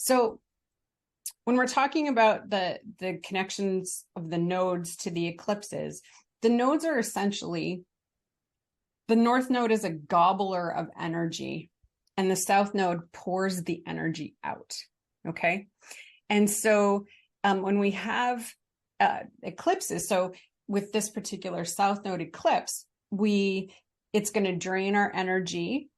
So when we're talking about the connections of the nodes to the eclipses, the nodes are essentially, the north node is a gobbler of energy, and the south node pours the energy out. Okay. And so when we have eclipses, so with this particular south node eclipse, it's going to drain our energy.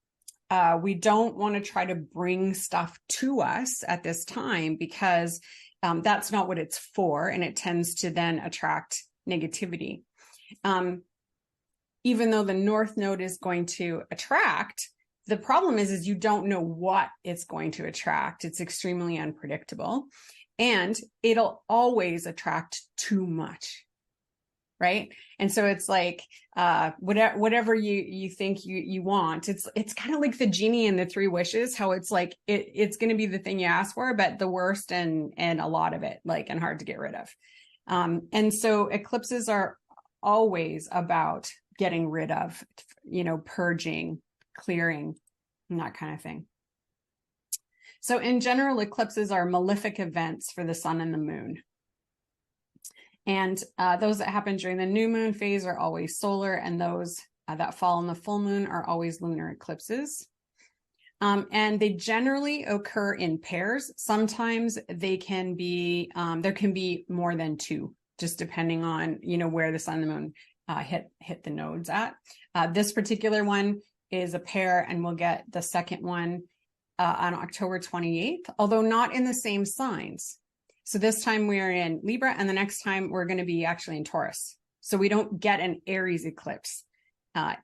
We don't want to try to bring stuff to us at this time because that's not what it's for, and it tends to then attract negativity. Even though the north node is going to attract, the problem is you don't know what it's going to attract. It's extremely unpredictable, and it'll always attract too much. Right. And so it's like whatever you think you want, it's kind of like the genie and the three wishes, how it's like it's going to be the thing you ask for, but the worst and a lot of it, like, and hard to get rid of. And so eclipses are always about getting rid of, purging, clearing, and that kind of thing. So in general, eclipses are malefic events for the sun and the moon. And those that happen during the new moon phase are always solar, and those that fall on the full moon are always lunar eclipses. And they generally occur in pairs. Sometimes they can be, there can be more than two, just depending on, where the sun and the moon hit the nodes at. This particular one is a pair, and we'll get the second one on October 28th, although not in the same signs. So this time we're in Libra, and the next time we're going to be actually in Taurus. So we don't get an Aries eclipse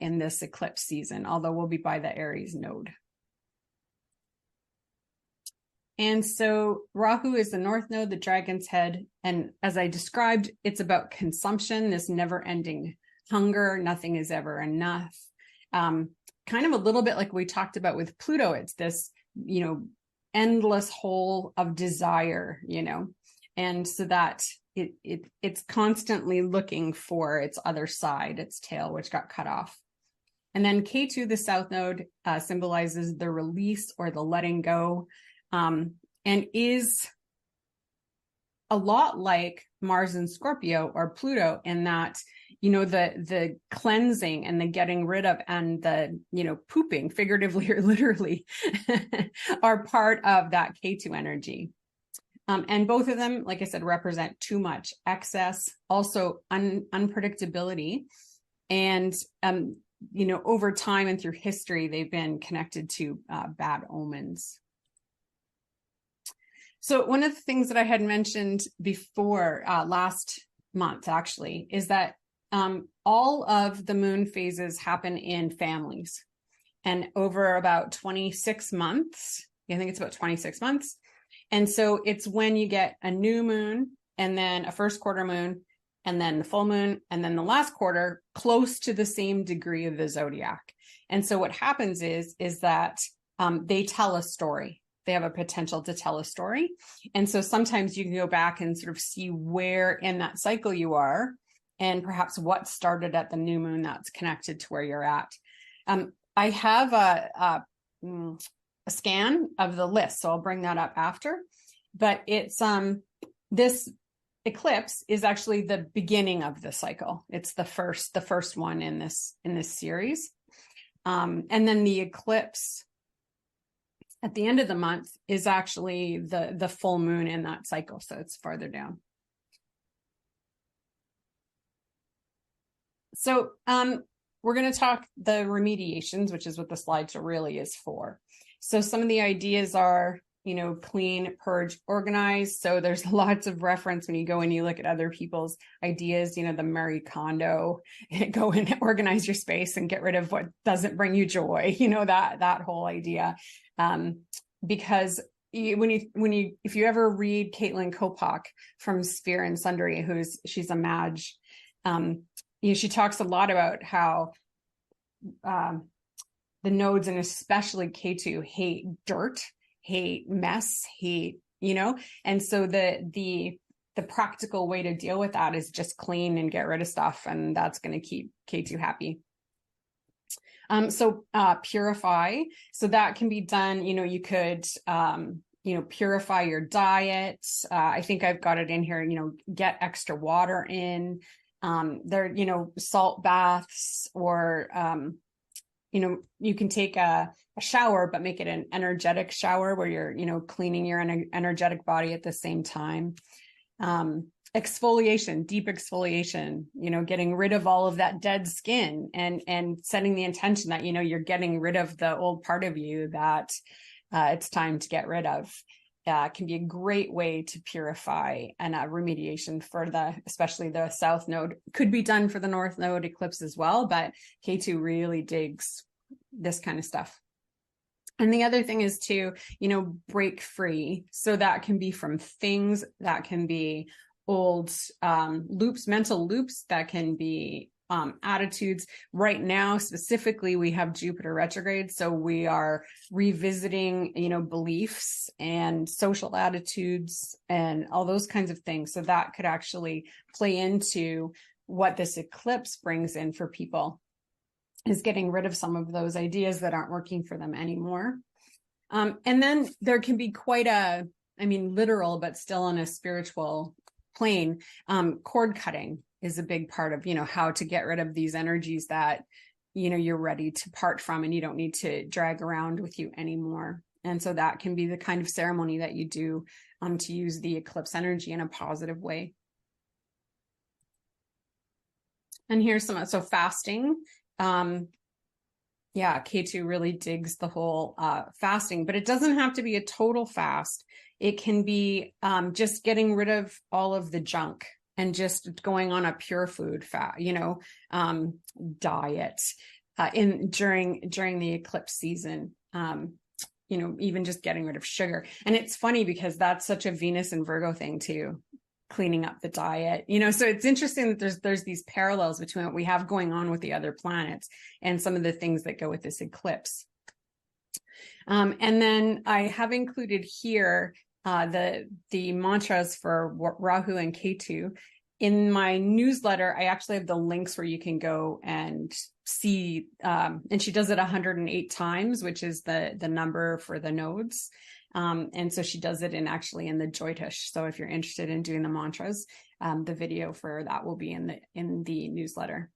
in this eclipse season, although we'll be by the Aries node. And so Rahu is the north node, the dragon's head. And as I described, it's about consumption, this never-ending hunger. Nothing is ever enough. Kind of a little bit like we talked about with Pluto. It's this, endless hole of desire, and so that it's constantly looking for its other side, its tail, which got cut off. And then K2, the south node, symbolizes the release or the letting go, and is a lot like Mars and Scorpio or Pluto in that, the cleansing and the getting rid of and the, pooping, figuratively or literally, are part of that K2 energy. And both of them, like I said, represent too much excess, also unpredictability. And, over time and through history, they've been connected to bad omens. So one of the things that I had mentioned before last month, actually, is that all of the moon phases happen in families, and over about 26 months. I think it's about 26 months. And so it's when you get a new moon, and then a first quarter moon, and then the full moon, and then the last quarter, close to the same degree of the zodiac. And so what happens is that they tell a story. They have a potential to tell a story. And so sometimes you can go back and sort of see where in that cycle you are, and perhaps what started at the new moon that's connected to where you're at. I have a scan of the list, so I'll bring that up after. But it's this eclipse is actually the beginning of the cycle. It's the first one in this series. And then the eclipse at the end of the month is actually the full moon in that cycle, so it's farther down. So we're going to talk the remediations, which is what the slideshow really is for. So some of the ideas are, clean, purge, organize. So there's lots of reference when you go and you look at other people's ideas, the Marie Kondo, go and organize your space and get rid of what doesn't bring you joy, that whole idea. Because if you ever read Caitlin Kopak from Sphere and Sundry, she's a mage, she talks a lot about how the nodes, and especially K2, hate dirt, hate mess, hate, and so the practical way to deal with that is just clean and get rid of stuff, and that's going to keep K2 happy. So purify. So that can be done, you could, purify your diet. I think I've got it in here, get extra water in. Salt baths, or, you can take a shower, but make it an energetic shower where you're, cleaning your energetic body at the same time. Exfoliation, deep exfoliation, getting rid of all of that dead skin, and setting the intention that, you're getting rid of the old part of you that it's time to get rid of. Can be a great way to purify, and remediation for especially the south node. Could be done for the north node eclipse as well, but K2 really digs this kind of stuff. And the other thing is to, break free. So that can be from things, that can be old loops, mental loops, that can be attitudes. Right now, specifically, we have Jupiter retrograde. So we are revisiting, beliefs and social attitudes and all those kinds of things. So that could actually play into what this eclipse brings in for people, is getting rid of some of those ideas that aren't working for them anymore. And then there can be quite literal, but still on a spiritual plane, cord cutting is a big part of, how to get rid of these energies that, you're ready to part from, and you don't need to drag around with you anymore. And so that can be the kind of ceremony that you do to use the eclipse energy in a positive way. And here's so fasting. K2 really digs the whole fasting, but it doesn't have to be a total fast. It can be just getting rid of all of the junk and just going on a pure food diet during the eclipse season. Even just getting rid of sugar. And it's funny because that's such a Venus and Virgo thing too, cleaning up the diet. So it's interesting that there's these parallels between what we have going on with the other planets and some of the things that go with this eclipse. And then I have included here the mantras for Rahu and Ketu. In my newsletter, I actually have the links where you can go and see, and she does it 108 times, which is the number for the nodes. And so she does it in the Jyotish. So if you're interested in doing the mantras, the video for that will be in the newsletter.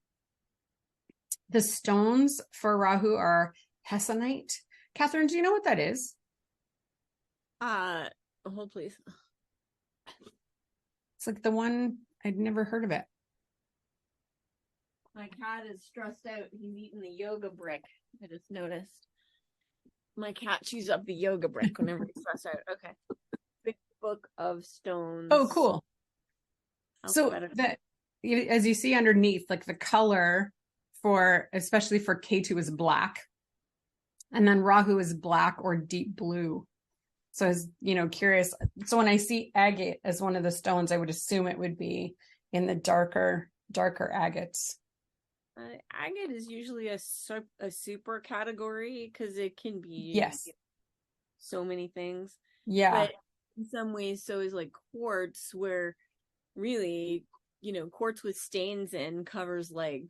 The stones for Rahu are hessonite. Catherine, do you know what that is? Hold please. It's like the one, I'd never heard of it. My cat is stressed out. He's eating the yoga brick. I just noticed. My cat chews up the yoga brick whenever he's stressed out. Okay. Big book of stones. Oh, cool. So that, as you see underneath, like the color especially for Ketu is black. And then Rahu is black or deep blue. So I was, curious. So when I see agate as one of the stones, I would assume it would be in the darker agates. Agate is usually a super category because it can be so many things. Yeah. But in some ways, so is like quartz, where really, quartz with stains in covers like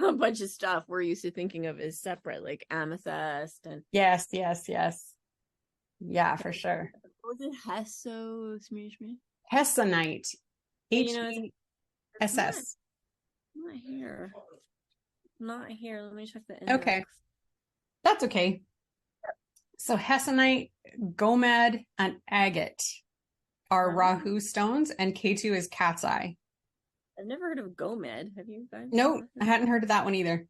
a bunch of stuff we're used to thinking of as separate, like amethyst and yes. Yeah, for sure. What was it? Hessonite. Hess. Not here. Let me check the index. Okay. That's okay. So hessonite, gomed, and agate are Rahu stones, and Ketu is cat's eye. I've never heard of gomed. Have you guys? Nope, I hadn't heard of that one either.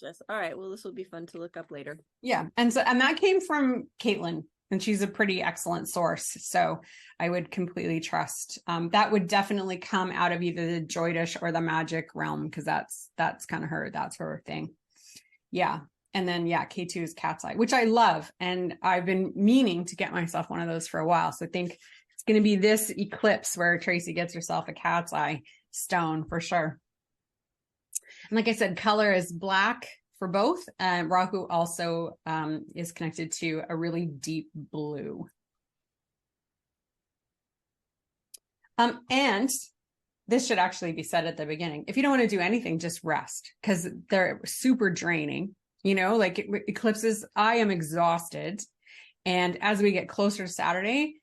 All right. Well, this will be fun to look up later. Yeah, and that came from Caitlin, and she's a pretty excellent source. So I would completely trust. That would definitely come out of either the Jyotish or the magic realm, because that's kind of that's her thing. Yeah. And then K2 is cat's eye, which I love, and I've been meaning to get myself one of those for a while. So I think it's going to be this eclipse where Tracy gets herself a cat's eye stone for sure. And like I said, color is black for both. Rahu also is connected to a really deep blue. And this should actually be said at the beginning. If you don't want to do anything, just rest, because they're super draining. Like eclipses, I am exhausted. And as we get closer to Saturday,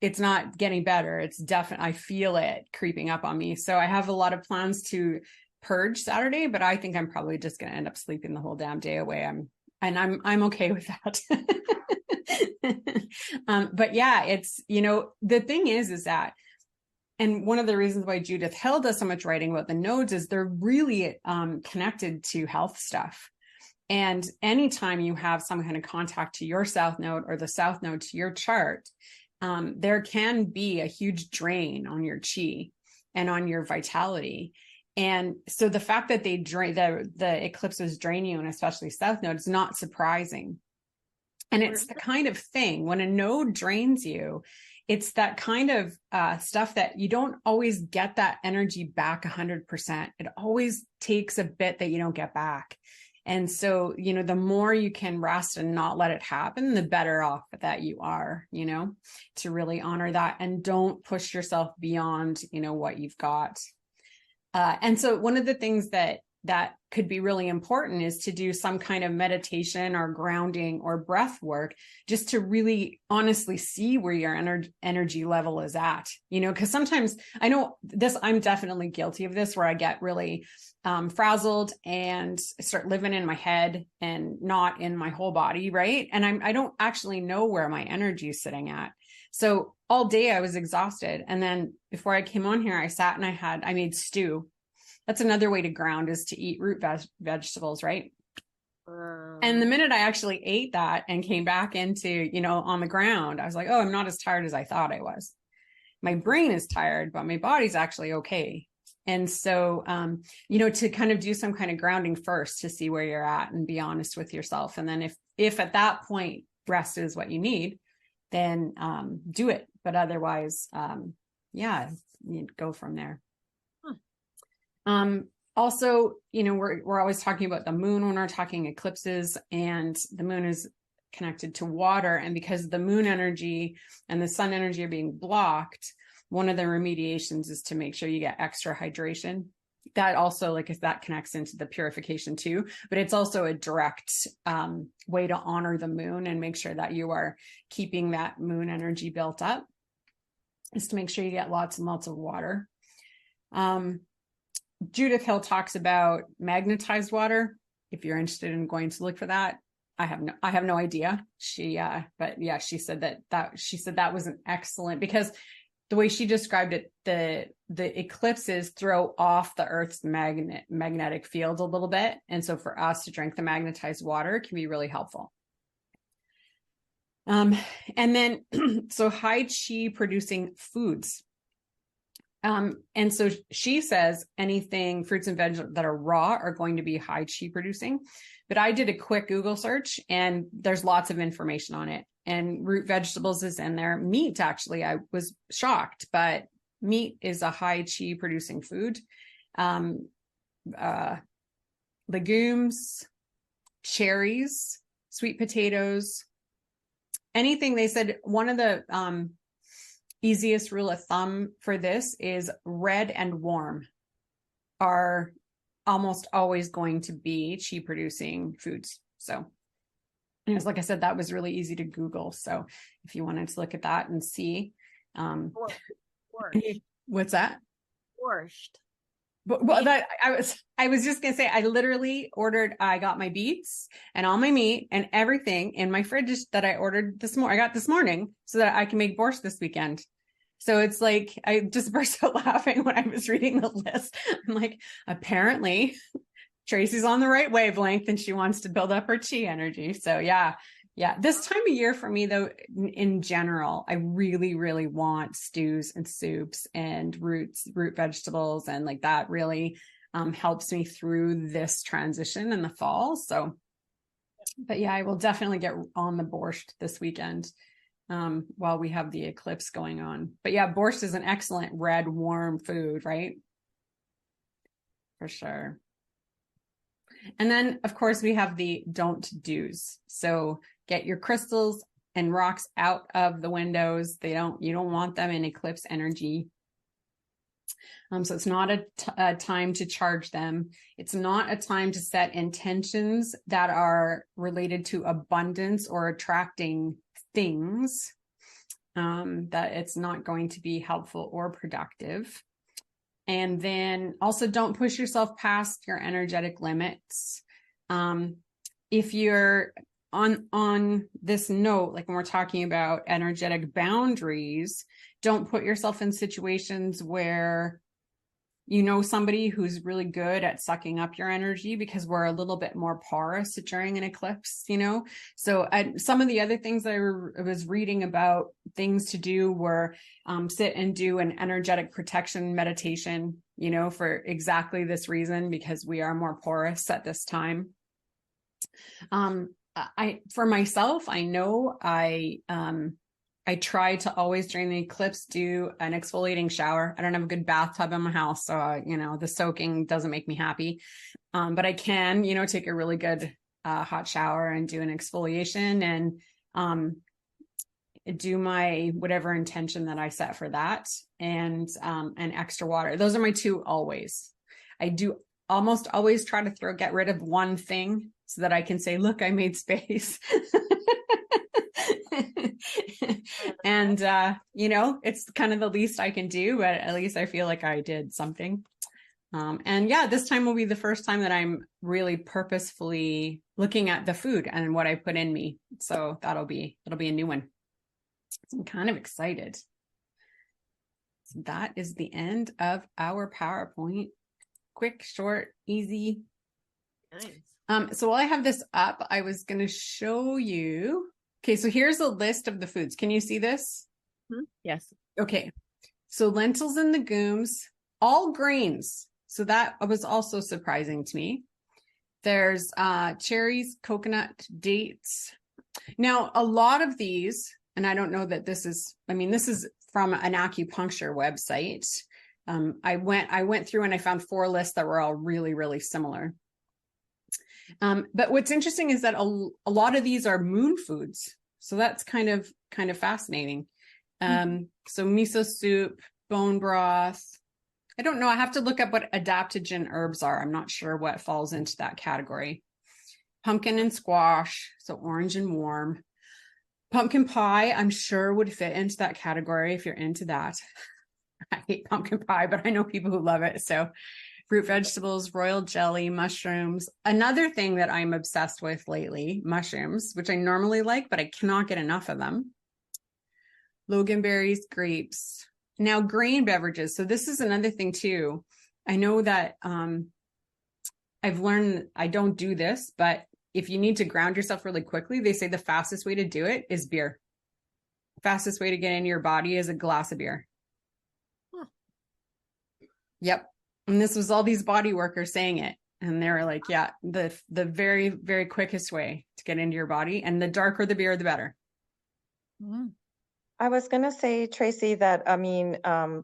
it's not getting better. It's definitely, I feel it creeping up on me. So I have a lot of plans to purge Saturday, but I think I'm probably just going to end up sleeping the whole damn day away. I'm okay with that. But yeah, it's, the thing is that, and one of the reasons why Judith Hill does so much writing about the nodes is they're really connected to health stuff. And anytime you have some kind of contact to your south node or the south node to your chart, there can be a huge drain on your chi and on your vitality. And so the fact that they drain the eclipses drain you, and especially south node, is not surprising. And it's the kind of thing when a node drains you, it's that kind of stuff that you don't always get that energy back 100%. It always takes a bit that you don't get back. And so, the more you can rest and not let it happen, the better off that you are, to really honor that and don't push yourself beyond, what you've got. And so one of the things that could be really important is to do some kind of meditation or grounding or breath work, just to really honestly see where your energy level is at, because sometimes I know this, I'm definitely guilty of this, where I get really frazzled and start living in my head and not in my whole body. Right. And I don't actually know where my energy is sitting at. So all day I was exhausted. And then before I came on here, I sat and I made stew. That's another way to ground, is to eat root vegetables, right? And the minute I actually ate that and came back into, on the ground, I was like, oh, I'm not as tired as I thought I was. My brain is tired, but my body's actually okay. And so, to kind of do some kind of grounding first to see where you're at and be honest with yourself. And then if at that point rest is what you need, then do it. But otherwise, you go from there. Also, we're always talking about the moon when we're talking eclipses, and the moon is connected to water. And because the moon energy and the sun energy are being blocked, one of the remediations is to make sure you get extra hydration. That also, that connects into the purification too, but it's also a direct way to honor the moon and make sure that you are keeping that moon energy built up, is to make sure you get lots and lots of water. Judith Hill talks about magnetized water. If you're interested in going to look for that, I have no idea. She said that was an excellent, because the way she described it, the eclipses throw off the Earth's magnetic field a little bit. And so for us to drink the magnetized water can be really helpful. And then, so high chi producing foods. And so she says anything, fruits and vegetables that are raw, are going to be high chi producing. But I did a quick Google search and there's lots of information on it. And root vegetables is in there. Meat, actually, I was shocked, but meat is a high chi producing food. Legumes, cherries, sweet potatoes, anything. They said one of the easiest rule of thumb for this is red and warm are almost always going to be chi producing foods. So, anyways, like I said, that was really easy to Google. So if you wanted to look at that and see, what's that? Borscht. Well, that I was just gonna say, I literally I got my beets and all my meat and everything in my fridge that I ordered I got this morning, so that I can make borscht this weekend. So it's like, I just burst out laughing when I was reading the list. I'm like, apparently Tracy's on the right wavelength and she wants to build up her chi energy. So yeah. This time of year for me, though, in general, I really, really want stews and soups and root vegetables. And that really helps me through this transition in the fall. So, but yeah, I will definitely get on the borscht this weekend while we have the eclipse going on. But yeah, borscht is an excellent red, warm food, right? For sure. And then, of course, we have the don't do's. So get your crystals and rocks out of the windows. You don't want them in eclipse energy. So it's not a time to charge them. It's not a time to set intentions that are related to abundance or attracting things, that it's not going to be helpful or productive. And then also don't push yourself past your energetic limits. If you're on this note, like when we're talking about energetic boundaries, don't put yourself in situations where you know somebody who's really good at sucking up your energy, because we're a little bit more porous during an eclipse, you know. So some of the other things I was reading about things to do were sit and do an energetic protection meditation, you know, for exactly this reason, because we are more porous at this time. For myself, I know I try to always during the eclipse do an exfoliating shower. I don't have a good bathtub in my house, so you know, the soaking doesn't make me happy. But I can, you know, take a really good hot shower and do an exfoliation and do my whatever intention that I set for that, and extra water. Those are my two always. I do almost always try to get rid of one thing so that I can say, look, I made space. And you know, it's kind of the least I can do, but at least I feel like I did something. And yeah, this time will be the first time that I'm really purposefully looking at the food and what I put in me. So it'll be a new one. So I'm kind of excited. So that is the end of our PowerPoint. Quick, short, easy. Nice. So while I have this up, I was going to show you. Okay, so here's a list of the foods. Can you see this? Yes. Okay, so lentils and legumes, all grains. So that was also surprising to me. There's cherries, coconut, dates. Now, a lot of these, and I don't know that this is from an acupuncture website. I went through and I found 4 lists that were all really, really similar. But what's interesting is that a lot of these are moon foods. So that's kind of fascinating. So miso soup, bone broth. I don't know. I have to look up what adaptogen herbs are. I'm not sure what falls into that category. Pumpkin and squash. So orange and warm. Pumpkin pie, I'm sure would fit into that category if you're into that. I hate pumpkin pie, but I know people who love it. So fruit, vegetables, royal jelly, mushrooms. Another thing that I'm obsessed with lately, mushrooms, which I normally like, but I cannot get enough of them. Loganberries, grapes. Now, grain beverages. So this is another thing too. I know that I've learned I don't do this, but if you need to ground yourself really quickly, they say the fastest way to do it is beer. Fastest way to get into your body is a glass of beer. Huh. Yep. And this was all these body workers saying it. And they were like, yeah, the very, very quickest way to get into your body. And the darker the beer, the better. I was going to say, Tracy, that,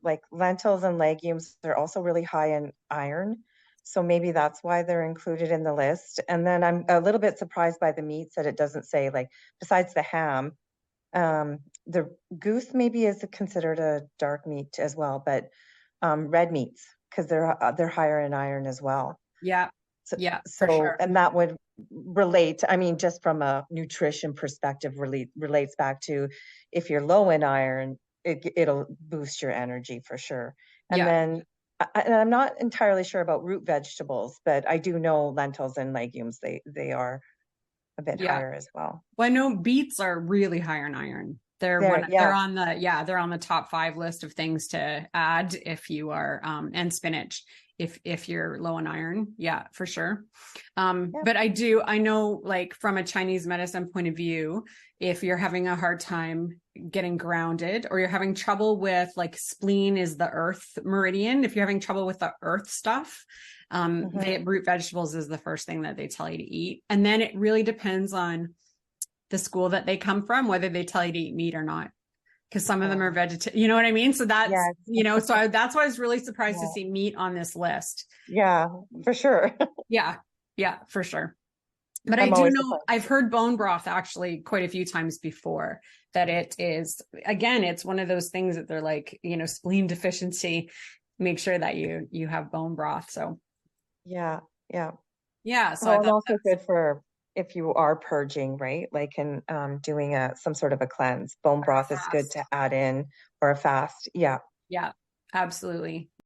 like lentils and legumes, they're also really high in iron. So maybe that's why they're included in the list. And then I'm a little bit surprised by the meats that it doesn't say, like, besides the ham, the goose maybe is considered a dark meat as well, but red meats, because they're higher in iron as well. Yeah. So, yeah, for sure. And that would relate, just from a nutrition perspective, relates back to if you're low in iron, it'll boost your energy for sure. And then I'm not entirely sure about root vegetables, but I do know lentils and legumes, they are a bit higher as well. Well, I know beets are really high in iron. They're on the top 5 list of things to add if you are, and spinach if you're low in iron. Yeah, for sure. But I know, like, from a Chinese medicine point of view, if you're having a hard time getting grounded, or you're having trouble with, like, spleen is the earth meridian. If you're having trouble with the earth stuff, root vegetables is the first thing that they tell you to eat. And then it really depends on the school that they come from, whether they tell you to eat meat or not, because some of them are vegetarian, you know what I mean? So that's, so that's why I was really surprised to see meat on this list. Yeah, for sure. Yeah, for sure. But I do know, I've heard bone broth actually quite a few times before, that it is, again, it's one of those things that they're like, spleen deficiency, make sure that you have bone broth. So yeah. So and also good for if you are purging, right? Like in doing some sort of a cleanse. Bone broth is good fast. to add in, or a fast. Yeah. Yeah, absolutely.